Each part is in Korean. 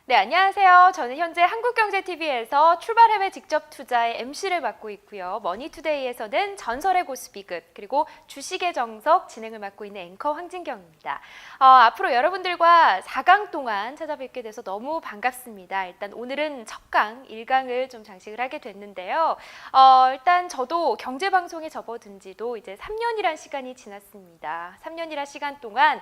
네, 안녕하세요. 저는 현재 한국경제TV에서 출발해외 직접 투자의 MC를 맡고 있고요. 머니투데이에서는 전설의 고수 비급, 그리고 주식의 정석 진행을 맡고 있는 앵커 황진경입니다. 앞으로 여러분들과 4강 동안 찾아뵙게 돼서 너무 반갑습니다. 일단 오늘은 첫 강, 1강을 좀 장식을 하게 됐는데요. 일단 저도 경제방송에 접어든 지도 이제 3년이란 시간이 지났습니다. 3년이란 시간 동안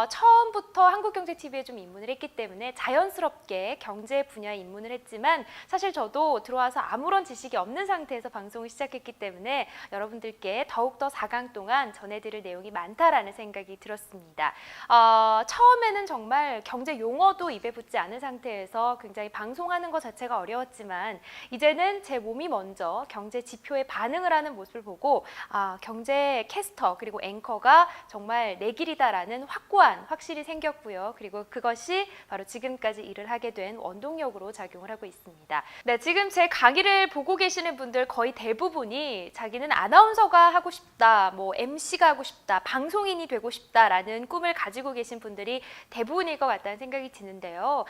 처음부터 한국경제TV에 좀 입문을 했기 때문에 자연스럽게 경제 분야에 입문을 했지만 사실 저도 들어와서 아무런 지식이 없는 상태에서 방송을 시작했기 때문에 여러분들께 더욱더 4강 동안 전해드릴 내용이 많다라는 생각이 들었습니다. 처음에는 정말 경제 용어도 입에 붙지 않은 상태에서 굉장히 방송하는 것 자체가 어려웠지만 이제는 제 몸이 먼저 경제 지표에 반응을 하는 모습을 보고 경제 캐스터 그리고 앵커가 정말 내 길이다라는 확고한 확실히 생겼고요. 그리고 그것이 바로 지금까지 일을 하게 된 원동력으로 작용을 하고 있습니다. 네, 지금 제 강의를 보고 계시는 분들 거의 대부분이 자기는 아나운서가 하고 싶다, 뭐 MC가 하고 싶다, 방송인이 되고 싶다라는 꿈을 가지고 계신 분들이 대부분일 것 같다는 생각이 드는데요.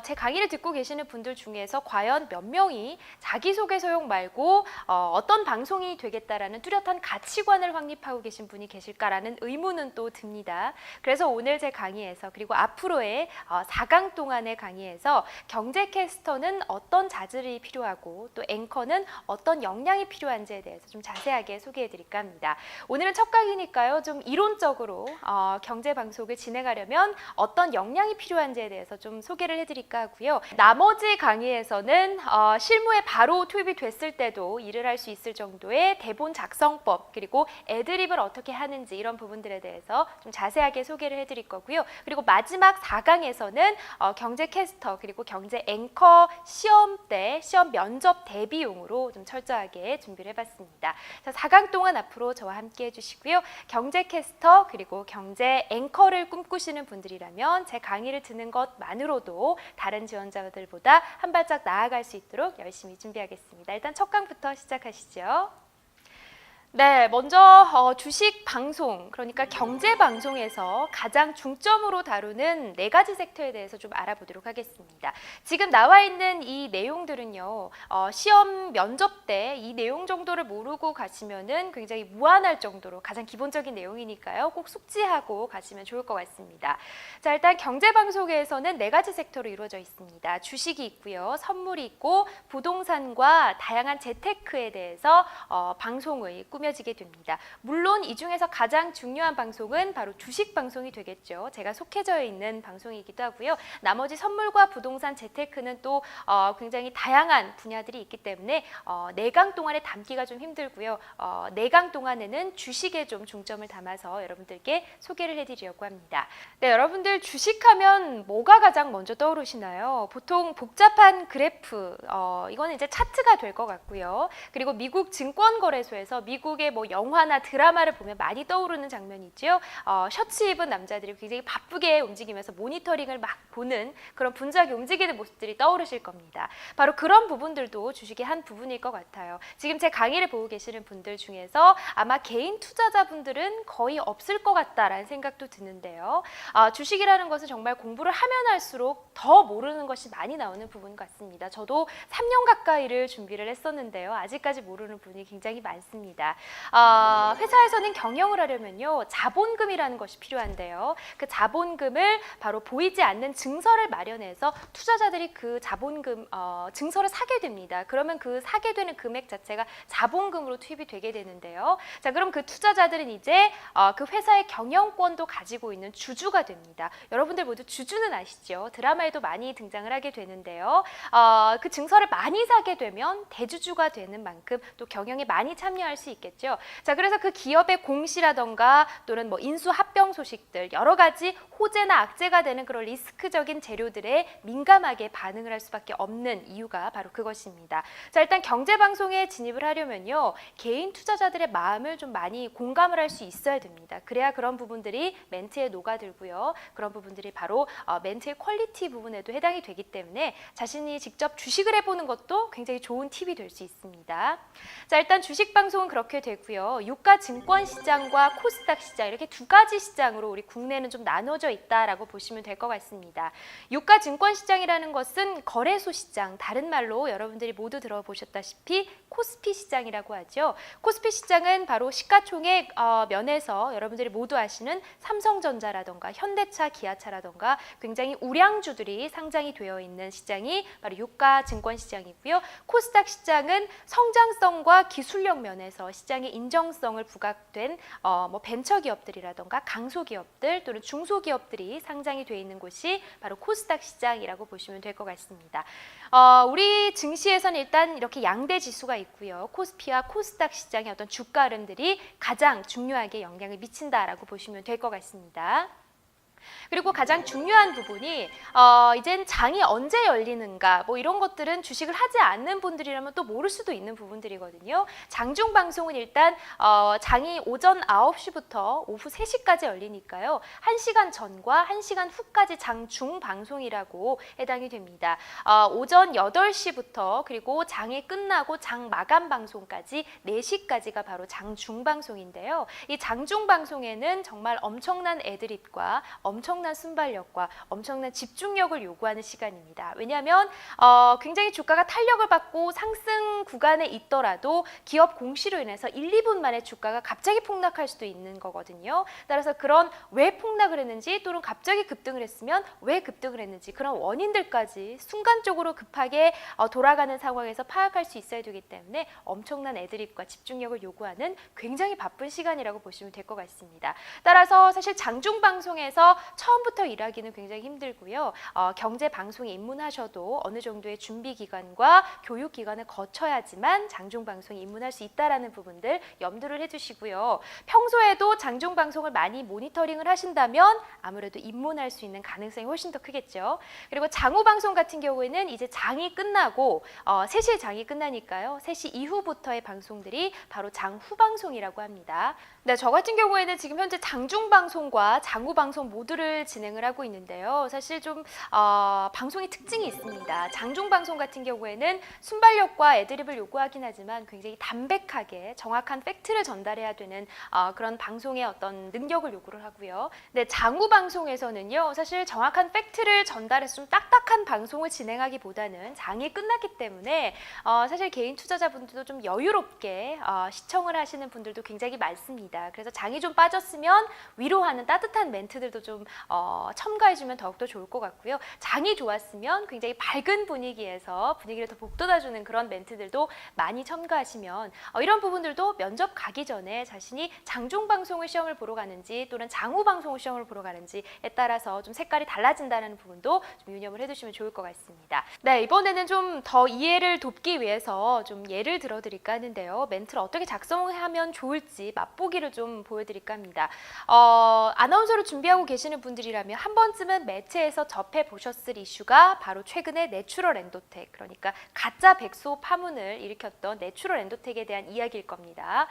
제 강의를 듣고 계시는 분들 중에서 과연 몇 명이 자기소개서용 말고 어떤 방송인이 되겠다라는 뚜렷한 가치관을 확립하고 계신 분이 계실까라는 의문은 또 듭니다. 그래서 오늘 제 강의에서 그리고 앞으로의 4강 동안의 강의에서 경제 캐스터는 어떤 자질이 필요하고 또 앵커는 어떤 역량이 필요한지에 대해서 좀 자세하게 소개해 드릴까 합니다. 오늘은 첫 강의니까요. 좀 이론적으로 경제 방송을 진행하려면 어떤 역량이 필요한지에 대해서 좀 소개를 해드릴까 하고요. 나머지 강의에서는 실무에 바로 투입이 됐을 때도 일을 할 수 있을 정도의 대본 작성법 그리고 애드립을 어떻게 하는지 이런 부분들에 대해서 좀 자세하게 소개를 해드릴 거고요. 그리고 마지막 4강에서는 경제 캐스터 그리고 경제 앵커 시험 때 시험 면접 대비용으로 좀 철저하게 준비를 해봤습니다. 자, 4강 동안 앞으로 저와 함께 해주시고요. 경제 캐스터 그리고 경제 앵커를 꿈꾸시는 분들이라면 제 강의를 듣는 것만으로도 다른 지원자들보다 한 발짝 나아갈 수 있도록 열심히 준비하겠습니다. 일단 첫 강부터 시작하시죠. 네, 먼저 주식 방송, 그러니까 경제 방송에서 가장 중점으로 다루는 4가지 섹터에 대해서 좀 알아보도록 하겠습니다. 지금 나와 있는 이 내용들은요, 시험 면접 때 이 내용 정도를 모르고 가시면은 굉장히 무안할 정도로 가장 기본적인 내용이니까요. 꼭 숙지하고 가시면 좋을 것 같습니다. 자, 일단 경제 방송에서는 4가지 섹터로 이루어져 있습니다. 주식이 있고요, 선물이 있고, 부동산과 다양한 재테크에 대해서 방송을 꾸며지게 됩니다. 물론 이 중에서 가장 중요한 방송은 바로 주식 방송이 되겠죠. 제가 속해져 있는 방송이기도 하고요. 나머지 선물과 부동산, 재테크는 또 굉장히 다양한 분야들이 있기 때문에 4강 동안에 담기가 좀 힘들고요. 4강 동안에는 주식에 좀 중점을 담아서 여러분들께 소개를 해드리려고 합니다. 네, 여러분들 주식하면 뭐가 가장 먼저 떠오르시나요? 보통 복잡한 그래프, 이거는 이제 차트가 될 것 같고요. 그리고 미국 증권거래소에서 미국의 뭐 영화나 드라마를 보면 많이 떠오르는 장면이 있죠. 셔츠 입은 남자들이 굉장히 바쁘게 움직이면서 모니터링을 막 보는 그런 분주하게 움직이는 모습들이 떠오르실 겁니다. 바로 그런 부분들도 주식의 한 부분일 것 같아요. 지금 제 강의를 보고 계시는 분들 중에서 아마 개인 투자자분들은 거의 없을 것 같다라는 생각도 드는데요. 주식이라는 것은 정말 공부를 하면 할수록 더 모르는 것이 많이 나오는 부분 같습니다. 저도 3년 가까이를 준비를 했었는데요. 아직까지 모르는 부분이 굉장히 많습니다. 회사에서는 경영을 하려면요, 자본금이라는 것이 필요한데요. 그 자본금을 바로 보이지 않는 증서를 마련해서 투자자들이 그 자본금 증서를 사게 됩니다. 그러면 그 사게 되는 금액 자체가 자본금으로 투입이 되게 되는데요. 자, 그럼 그 투자자들은 이제 그 회사의 경영권도 가지고 있는 주주가 됩니다. 여러분들 모두 주주는 아시죠? 드라마에도 많이 등장을 하게 되는데요. 그 증서를 많이 사게 되면 대주주가 되는 만큼 또 경영에 많이 참여할 수 있겠죠. 자, 그래서 그 기업의 공시라던가 또는 뭐 인수 합병 소식들 여러 가지 호재나 악재가 되는 그런 리스크적인 재료들에 민감하게 반응을 할 수밖에 없는 이유가 바로 그것입니다. 자, 일단 경제 방송에 진입을 하려면요, 개인 투자자들의 마음을 좀 많이 공감을 할 수 있어야 됩니다. 그래야 그런 부분들이 멘트에 녹아들고요. 그런 부분들이 바로 멘트의 퀄리티 부분에도 해당이 되기 때문에 자신이 직접 주식을 해보는 것도 굉장히 좋은 팁이 될 수 있습니다. 자, 일단 주식 방송은 그렇게 되고요. 유가 증권 시장과 코스닥 시장 이렇게 두 가지 시장으로 우리 국내는 좀 나눠져 있다라고 보시면 될 것 같습니다. 유가 증권 시장이라는 것은 거래소 시장, 다른 말로 여러분들이 모두 들어보셨다시피 코스피 시장이라고 하죠. 코스피 시장은 바로 시가총액 면에서 여러분들이 모두 아시는 삼성전자라던가 현대차, 기아차라던가 굉장히 우량주들이 상장이 되어 있는 시장이 바로 유가 증권 시장이고요. 코스닥 시장은 성장성과 기술력 면에서 시장의 인정성을 부각된 뭐 벤처 기업들이라던가 강소 기업들 또는 중소 기업들이 상장이 되어 있는 곳이 바로 코스닥 시장이라고 보시면 될 것 같습니다. 우리 증시에서는 일단 이렇게 양대 지수가 있고요. 코스피와 코스닥 시장의 어떤 주가 흐름들이 가장 중요하게 영향을 미친다라고 보시면 될 것 같습니다. 그리고 가장 중요한 부분이 이젠 장이 언제 열리는가 뭐 이런 것들은 주식을 하지 않는 분들이라면 또 모를 수도 있는 부분들이거든요. 장중 방송은 일단 장이 오전 9시부터 오후 3시까지 열리니까요. 1시간 전과 1시간 후까지 장중 방송이라고 해당이 됩니다. 오전 8시부터 그리고 장이 끝나고 장 마감 방송까지 4시까지가 바로 장중 방송인데요. 이 장중 방송에는 정말 엄청난 애드립과 엄청난 순발력과 엄청난 집중력을 요구하는 시간입니다. 왜냐하면 굉장히 주가가 탄력을 받고 상승 구간에 있더라도 기업 공시로 인해서 1, 2분 만에 주가가 갑자기 폭락할 수도 있는 거거든요. 따라서 그런 왜 폭락을 했는지 또는 갑자기 급등을 했으면 왜 급등을 했는지 그런 원인들까지 순간적으로 급하게 돌아가는 상황에서 파악할 수 있어야 되기 때문에 엄청난 애드립과 집중력을 요구하는 굉장히 바쁜 시간이라고 보시면 될 것 같습니다. 따라서 사실 장중 방송에서 처음부터 일하기는 굉장히 힘들고요. 경제 방송에 입문하셔도 어느 정도의 준비 기간과 교육 기간을 거쳐야지만 장중 방송에 입문할 수 있다라는 부분들 염두를 해주시고요. 평소에도 장중 방송을 많이 모니터링을 하신다면 아무래도 입문할 수 있는 가능성이 훨씬 더 크겠죠. 그리고 장후 방송 같은 경우에는 이제 장이 끝나고 3시에 장이 끝나니까요. 3시 이후부터의 방송들이 바로 장후 방송이라고 합니다. 네, 저 같은 경우에는 지금 현재 장중 방송과 장후 방송 모두를 진행을 하고 있는데요. 사실 좀 방송의 특징이 있습니다. 장중 방송 같은 경우에는 순발력과 애드립을 요구하긴 하지만 굉장히 담백하게 정확한 팩트를 전달해야 되는 그런 방송의 어떤 능력을 요구를 하고요. 네, 장후 방송에서는요. 사실 정확한 팩트를 전달해서 좀 딱딱한 방송을 진행하기보다는 장이 끝났기 때문에 사실 개인 투자자분들도 좀 여유롭게 시청을 하시는 분들도 굉장히 많습니다. 그래서 장이 좀 빠졌으면 위로하는 따뜻한 멘트들도 좀 첨가해주면 더욱더 좋을 것 같고요. 장이 좋았으면 굉장히 밝은 분위기에서 분위기를 더 북돋아주는 그런 멘트들도 많이 첨가하시면 이런 부분들도 면접 가기 전에 자신이 장중 방송을 시험을 보러 가는지 또는 장후 방송을 시험을 보러 가는지에 따라서 좀 색깔이 달라진다는 부분도 좀 유념을 해두시면 좋을 것 같습니다. 네, 이번에는 좀 더 이해를 돕기 위해서 좀 예를 들어드릴까 하는데요. 멘트를 어떻게 작성하면 좋을지 맛보기를 좀 보여드릴까 합니다. 아나운서를 준비하고 계시는 분들이라면 한 번쯤은 매체에서 접해보셨을 이슈가 바로 최근에 내추럴 엔도텍, 그러니까 가짜 백소 파문을 일으켰던 내추럴 엔도텍에 대한 이야기일 겁니다.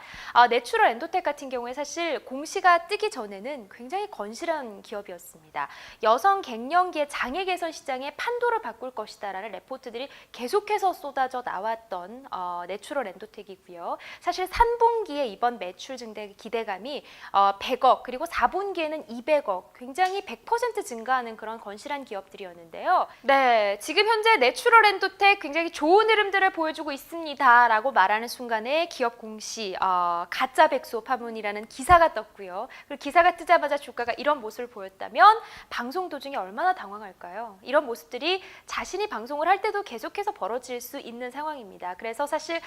내추럴 엔도텍 같은 경우에 사실 공시가 뜨기 전에는 굉장히 건실한 기업이었습니다. 여성 갱년기의 장애 개선 시장에 판도를 바꿀 것이다라는 레포트들이 계속해서 쏟아져 나왔던 내추럴 엔도텍이고요. 사실 3분기에 이번 매출 증대 기대감이 100억 그리고 4분기에는 200억 굉장히 100% 증가하는 그런 건실한 기업들이었는데요. 네, 지금 현재 내추럴 엔도텍 굉장히 좋은 흐름들을 보여주고 있습니다 라고 말하는 순간에 기업 공시 가짜 백소 파문이라는 기사가 떴고요. 그리고 기사가 뜨자마자 주가가 이런 모습을 보였다면 방송 도중에 얼마나 당황할까요? 이런 모습들이 자신이 방송을 할 때도 계속해서 벌어질 수 있는 상황입니다. 그래서 사실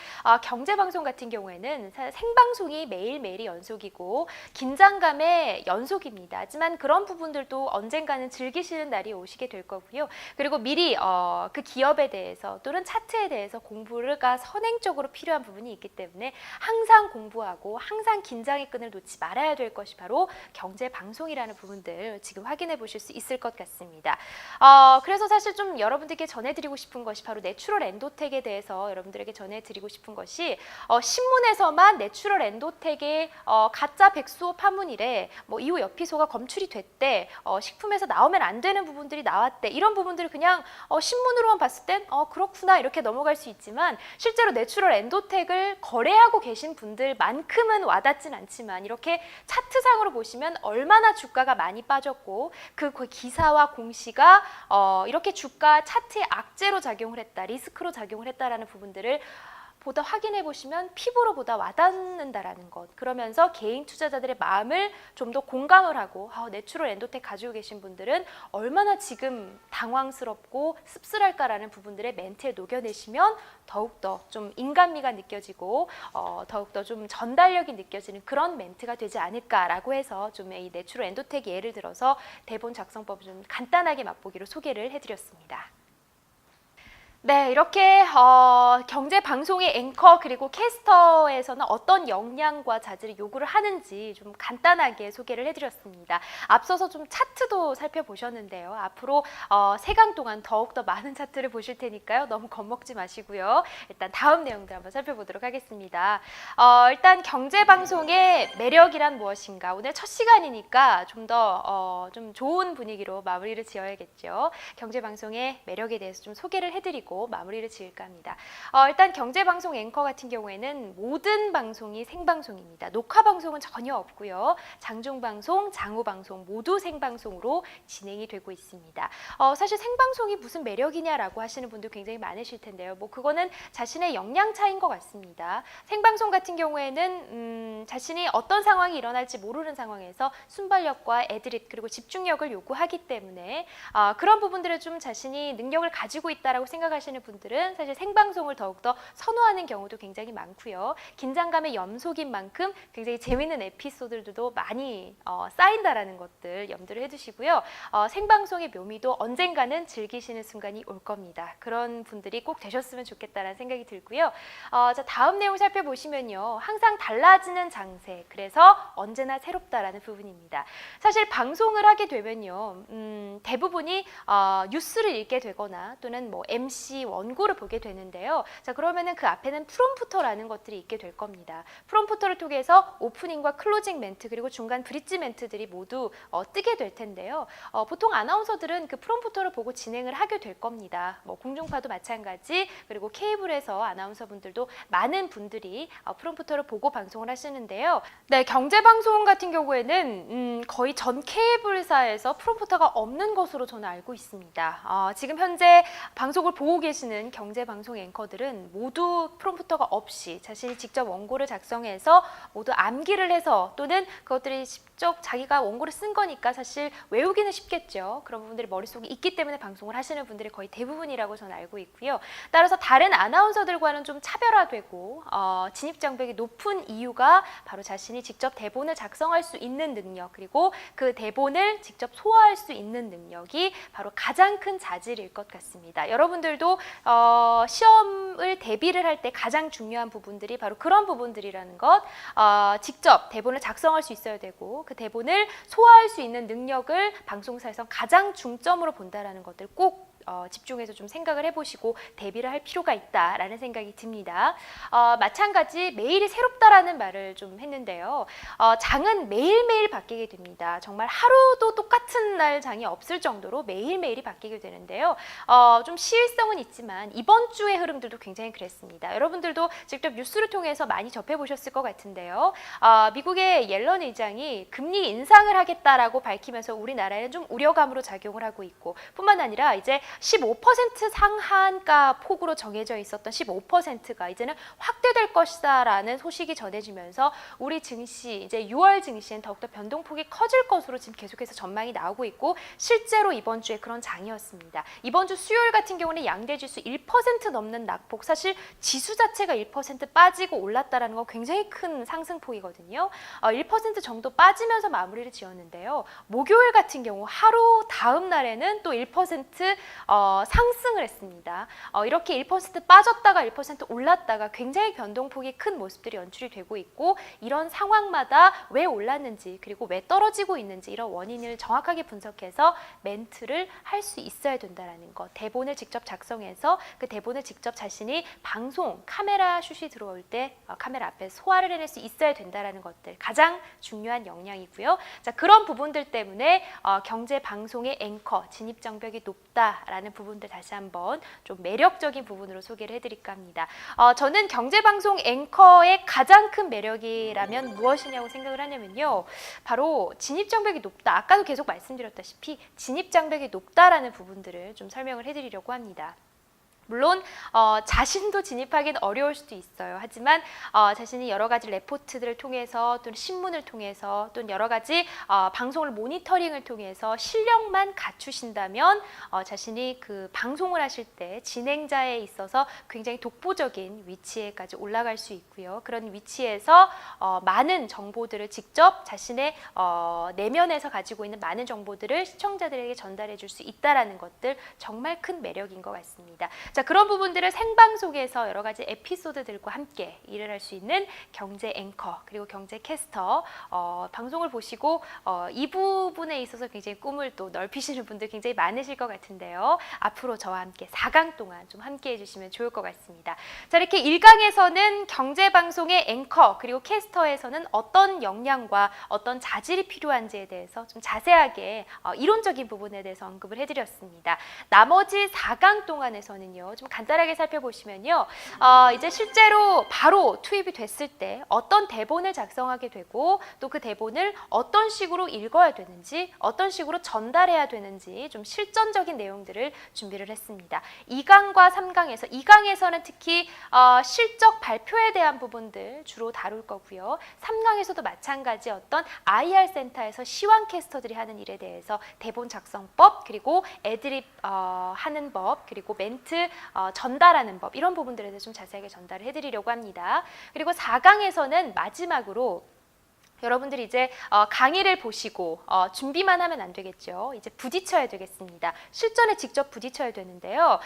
경제방송 같은 경우에는 생방송이 매일매일이 연속이고 긴장감의 연속입니다. 하지만 그런 부분들도 언젠가는 즐기시는 날이 오시게 될 거고요. 그리고 미리 그 기업에 대해서 또는 차트에 대해서 공부가 선행적으로 필요한 부분이 있기 때문에 항상 공부하고 항상 긴장의 끈을 놓지 말아야 될 것이 바로 경제방송이라는 부분들 지금 확인해 보실 수 있을 것 같습니다. 그래서 사실 좀 여러분들께 전해드리고 싶은 것이 바로 내추럴 엔도텍에 대해서 여러분들에게 전해드리고 싶은 것이 신문에서만 내추럴 엔도텍의 가짜 백수호 파문이래 뭐 이후 여피소가 검출이 됐다 됐대, 식품에서 나오면 안 되는 부분들이 나왔대, 이런 부분들을 그냥 신문으로만 봤을 땐 그렇구나 이렇게 넘어갈 수 있지만 실제로 내추럴 엔도텍을 거래하고 계신 분들만큼은 와닿진 않지만 이렇게 차트상으로 보시면 얼마나 주가가 많이 빠졌고 그 기사와 공시가 이렇게 주가 차트에 악재로 작용을 했다, 리스크로 작용을 했다라는 부분들을 보다 확인해 보시면 피부로 보다 와닿는다라는 것. 그러면서 개인 투자자들의 마음을 좀 더 공감을 하고 내추럴 엔도텍 가지고 계신 분들은 얼마나 지금 당황스럽고 씁쓸할까라는 부분들의 멘트에 녹여내시면 더욱더 좀 인간미가 느껴지고 더욱더 좀 전달력이 느껴지는 그런 멘트가 되지 않을까라고 해서 좀 이 내추럴 엔도텍 예를 들어서 대본 작성법을 좀 간단하게 맛보기로 소개를 해드렸습니다. 네, 이렇게 경제 방송의 앵커 그리고 캐스터에서는 어떤 역량과 자질을 요구를 하는지 좀 간단하게 소개를 해드렸습니다. 앞서서 좀 차트도 살펴보셨는데요. 앞으로 3강 동안 더욱더 많은 차트를 보실 테니까요. 너무 겁먹지 마시고요. 일단 다음 내용들 한번 살펴보도록 하겠습니다. 일단 경제 방송의 매력이란 무엇인가? 오늘 첫 시간이니까 좀 더 좀 좋은 분위기로 마무리를 지어야겠죠. 경제 방송의 매력에 대해서 좀 소개를 해드리고 마무리를 지을까 합니다. 일단 경제방송 앵커 같은 경우에는 모든 방송이 생방송입니다. 녹화방송은 전혀 없고요. 장중방송, 장후방송 모두 생방송으로 진행이 되고 있습니다. 사실 생방송이 무슨 매력이냐라고 하시는 분들 굉장히 많으실 텐데요. 뭐 그거는 자신의 역량 차이인 것 같습니다. 생방송 같은 경우에는 자신이 어떤 상황이 일어날지 모르는 상황에서 순발력과 애드립 그리고 집중력을 요구하기 때문에 그런 부분들을 좀 자신이 능력을 가지고 있다라고 생각하시는 분들은 사실 생방송을 더욱더 선호하는 경우도 굉장히 많고요. 긴장감의 염소인 만큼 굉장히 재미있는 에피소드들도 많이 쌓인다라는 것들 염두를 해두시고요. 생방송의 묘미도 언젠가는 즐기시는 순간이 올 겁니다. 그런 분들이 꼭 되셨으면 좋겠다라는 생각이 들고요. 자, 다음 내용 살펴보시면요. 항상 달라지는 장세, 그래서 언제나 새롭다라는 부분입니다. 사실 방송을 하게 되면요. 대부분이 뉴스를 읽게 되거나 또는 뭐 MC 원고를 보게 되는데요. 자, 그러면은 그 앞에는 프롬프터라는 것들이 있게 될 겁니다. 프롬프터를 통해서 오프닝과 클로징 멘트 그리고 중간 브릿지 멘트들이 모두 뜨게 될 텐데요. 보통 아나운서들은 그 프롬프터를 보고 진행을 하게 될 겁니다. 뭐 공중파도 마찬가지, 그리고 케이블에서 아나운서분들도 많은 분들이 프롬프터를 보고 방송을 하시는데요. 네, 경제방송 같은 경우에는 거의 전 케이블사에서 프롬프터가 없는 것으로 저는 알고 있습니다. 지금 현재 방송을 보고 계시는 경제방송 앵커들은 모두 프롬프터가 없이 자신이 직접 원고를 작성해서 모두 암기를 해서 또는 그것들이 직접 자기가 원고를 쓴 거니까 사실 외우기는 쉽겠죠. 그런 부분들이 머릿속에 있기 때문에 방송을 하시는 분들이 거의 대부분이라고 저는 알고 있고요. 따라서 다른 아나운서들과는 좀 차별화되고 진입장벽이 높은 이유가 바로 자신이 직접 대본을 작성할 수 있는 능력 그리고 그 대본을 직접 소화할 수 있는 능력이 바로 가장 큰 자질일 것 같습니다. 여러분들도 시험을 대비를 할 때 가장 중요한 부분들이 바로 그런 부분들이라는 것, 직접 대본을 작성할 수 있어야 되고 그 대본을 소화할 수 있는 능력을 방송사에서 가장 중점으로 본다라는 것들 꼭 집중해서 좀 생각을 해보시고 대비를 할 필요가 있다라는 생각이 듭니다. 마찬가지 매일이 새롭다라는 말을 좀 했는데요. 장은 매일매일 바뀌게 됩니다. 정말 하루도 똑같은 날 장이 없을 정도로 매일매일이 바뀌게 되는데요. 좀 시일성은 있지만 이번 주의 흐름들도 굉장히 그랬습니다. 여러분들도 직접 뉴스를 통해서 많이 접해보셨을 것 같은데요. 미국의 옐런 의장이 금리 인상을 하겠다라고 밝히면서 우리나라에는 좀 우려감으로 작용을 하고 있고 뿐만 아니라 이제 15% 상한가 폭으로 정해져 있었던 15%가 이제는 확대될 것이다라는 소식이 전해지면서 우리 증시 이제 6월 증시엔 더욱더 변동폭이 커질 것으로 지금 계속해서 전망이 나오고 있고 실제로 이번 주에 그런 장이었습니다. 이번 주 수요일 같은 경우는 양대지수 1% 넘는 낙폭, 사실 지수 자체가 1% 빠지고 올랐다라는 건 굉장히 큰 상승폭이거든요. 1% 정도 빠지면서 마무리를 지었는데요. 목요일 같은 경우 하루 다음 날에는 또 1% 상승을 했습니다. 이렇게 1% 빠졌다가 1% 올랐다가 굉장히 변동폭이 큰 모습들이 연출이 되고 있고, 이런 상황마다 왜 올랐는지 그리고 왜 떨어지고 있는지 이런 원인을 정확하게 분석해서 멘트를 할 수 있어야 된다는 것, 대본을 직접 작성해서 그 대본을 직접 자신이 방송, 카메라 슛이 들어올 때 카메라 앞에 소화를 해낼 수 있어야 된다는 것들, 가장 중요한 역량이고요. 자, 그런 부분들 때문에 경제 방송의 앵커, 진입 장벽이 높다라는 부분들 다시 한번 좀 매력적인 부분으로 소개를 해드릴까 합니다. 저는 경제 방송 앵커의 가장 큰 매력이라면 무엇이냐고 생각을 하냐면요, 바로 진입 장벽이 높다. 아까도 계속 말씀드렸다시피 진입 장벽이 높다라는 부분들을 좀 설명을 해드리려고 합니다. 물론 자신도 진입하기는 어려울 수도 있어요. 하지만 자신이 여러 가지 레포트들을 통해서 또는 신문을 통해서 또는 여러 가지 방송을 모니터링을 통해서 실력만 갖추신다면 자신이 그 방송을 하실 때 진행자에 있어서 굉장히 독보적인 위치에까지 올라갈 수 있고요. 그런 위치에서 많은 정보들을 직접 자신의 내면에서 가지고 있는 많은 정보들을 시청자들에게 전달해 줄 수 있다는 것들, 정말 큰 매력인 것 같습니다. 자, 그런 부분들을 생방송에서 여러 가지 에피소드들과 함께 일을 할 수 있는 경제 앵커 그리고 경제 캐스터, 방송을 보시고 이 부분에 있어서 굉장히 꿈을 또 넓히시는 분들 굉장히 많으실 것 같은데요. 앞으로 저와 함께 4강 동안 좀 함께 해주시면 좋을 것 같습니다. 자, 이렇게 1강에서는 경제 방송의 앵커 그리고 캐스터에서는 어떤 역량과 어떤 자질이 필요한지에 대해서 좀 자세하게 이론적인 부분에 대해서 언급을 해드렸습니다. 나머지 4강 동안에서는요, 좀 간단하게 살펴보시면요, 이제 실제로 바로 투입이 됐을 때 어떤 대본을 작성하게 되고 또 그 대본을 어떤 식으로 읽어야 되는지, 어떤 식으로 전달해야 되는지 좀 실전적인 내용들을 준비를 했습니다. 2강과 3강에서, 2강에서는 특히 실적 발표에 대한 부분들 주로 다룰 거고요. 3강에서도 마찬가지 어떤 IR 센터에서 시황 캐스터들이 하는 일에 대해서 대본 작성법, 그리고 애드립 하는 법, 그리고 멘트 전달하는 법, 이런 부분들에 대해서 좀 자세하게 전달을 해드리려고 합니다. 그리고 4강에서는 마지막으로 여러분들이 이제 강의를 보시고 준비만 하면 안 되겠죠. 이제 부딪혀야 되겠습니다. 실전에 직접 부딪혀야 되는데요.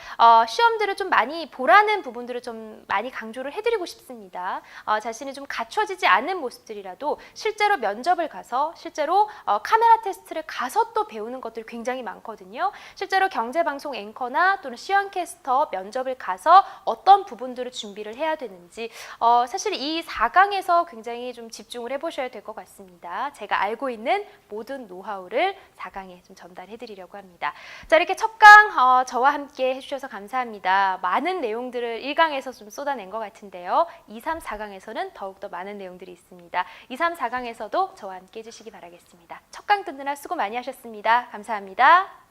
시험들을 좀 많이 보라는 부분들을 좀 많이 강조를 해드리고 싶습니다. 자신이 좀 갖춰지지 않은 모습들이라도 실제로 면접을 가서, 실제로 카메라 테스트를 가서 또 배우는 것들이 굉장히 많거든요. 실제로 경제방송 앵커나 또는 시황캐스터 면접을 가서 어떤 부분들을 준비를 해야 되는지, 사실 이 4강에서 굉장히 좀 집중을 해보셔야 될 것 같습니다. 제가 알고 있는 모든 노하우를 4강에 좀 전달해 드리려고 합니다. 자, 이렇게 첫 강 저와 함께 해주셔서 감사합니다. 많은 내용들을 1강에서 좀 쏟아낸 것 같은데요. 2, 3, 4강에서는 더욱더 많은 내용들이 있습니다. 2, 3, 4강에서도 저와 함께 해주시기 바라겠습니다. 첫 강 듣느라 수고 많이 하셨습니다. 감사합니다.